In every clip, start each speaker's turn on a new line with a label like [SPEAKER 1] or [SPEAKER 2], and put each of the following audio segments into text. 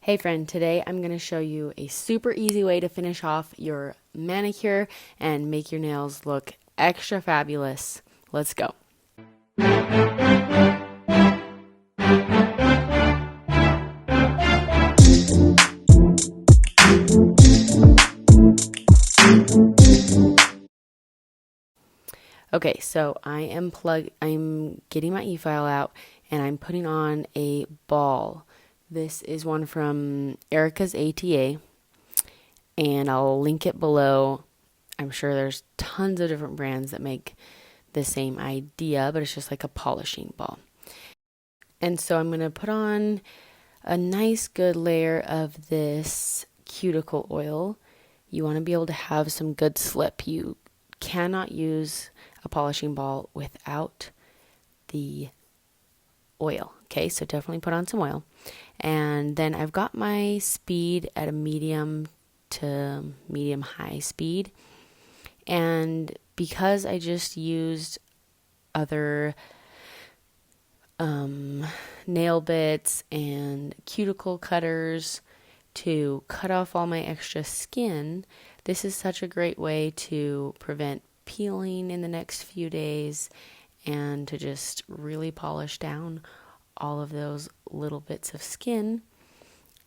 [SPEAKER 1] Hey friend, today I'm going to show you a super easy way to finish off your manicure and make your nails look extra fabulous. Let's go. Okay, so I'm getting my e-file out and I'm putting on a ball. This is one from Erica's ATA and I'll link it below. I'm sure there's tons of different brands that make the same idea, but it's just like a polishing ball. And so I'm going to put on a nice good layer of this cuticle oil. You want to be able to have some good slip. You cannot use a polishing ball without the oil. Okay, so definitely put on some oil. And then I've got my speed at a medium to medium high speed. And because I just used other nail bits and cuticle cutters to cut off all my extra skin, this is such a great way to prevent peeling in the next few days and to just really polish down all of those little bits of skin,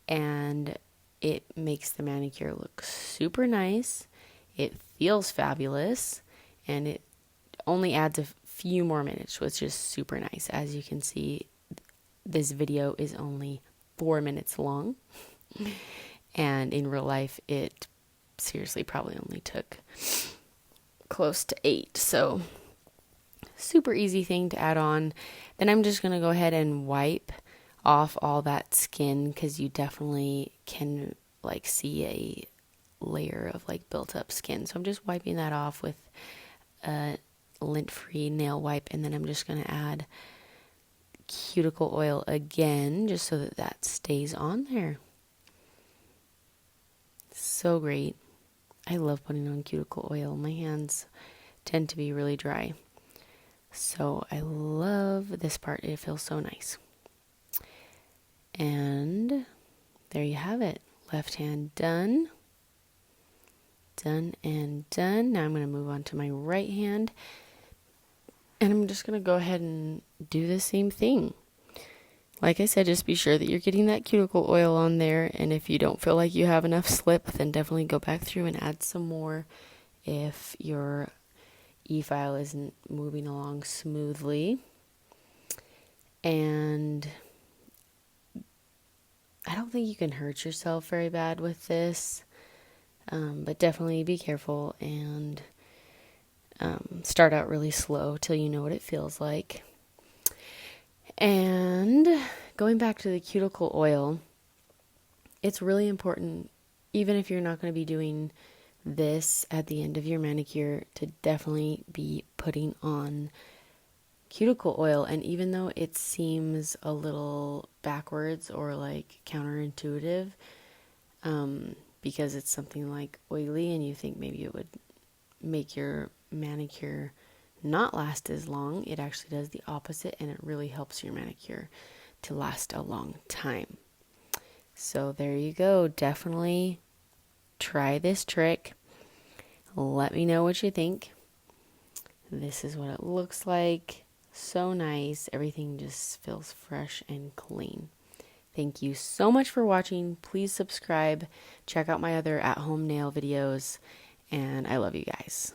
[SPEAKER 1] and it makes the manicure look super nice. It feels fabulous, and it only adds a few more minutes, which is super nice. As you can see, this video is only 4 minutes long, and in real life it seriously probably only took close to 8. So super easy thing to add on. Then I'm just going to go ahead and wipe off all that skin, because you definitely can like see a layer of like built up skin. So I'm just wiping that off with a lint-free nail wipe, and then I'm just going to add cuticle oil again just so that that stays on there. So great. I love putting on cuticle oil. My hands tend to be really dry, so I love this part. It feels so nice. And there you have it. Left hand done. Done and done. Now I'm going to move on to my right hand, and I'm just going to go ahead and do the same thing. Like I said, just be sure that you're getting that cuticle oil on there, and if you don't feel like you have enough slip, then definitely go back through and add some more if your e-file isn't moving along smoothly. And I don't think you can hurt yourself very bad with this, but definitely be careful and start out really slow till you know what it feels like. And going back to the cuticle oil, it's really important, even if you're not going to be doing this at the end of your manicure, to definitely be putting on cuticle oil. And even though it seems a little backwards or like counterintuitive, because it's something like oily and you think maybe it would make your manicure not last as long, it actually does the opposite, and it really helps your manicure to last a long time. So there you go. Definitely try this trick. Let me know what you think. This is what it looks like. So nice. Everything just feels fresh and clean. Thank you so much for watching. Please subscribe. Check out my other at-home nail videos. And I love you guys.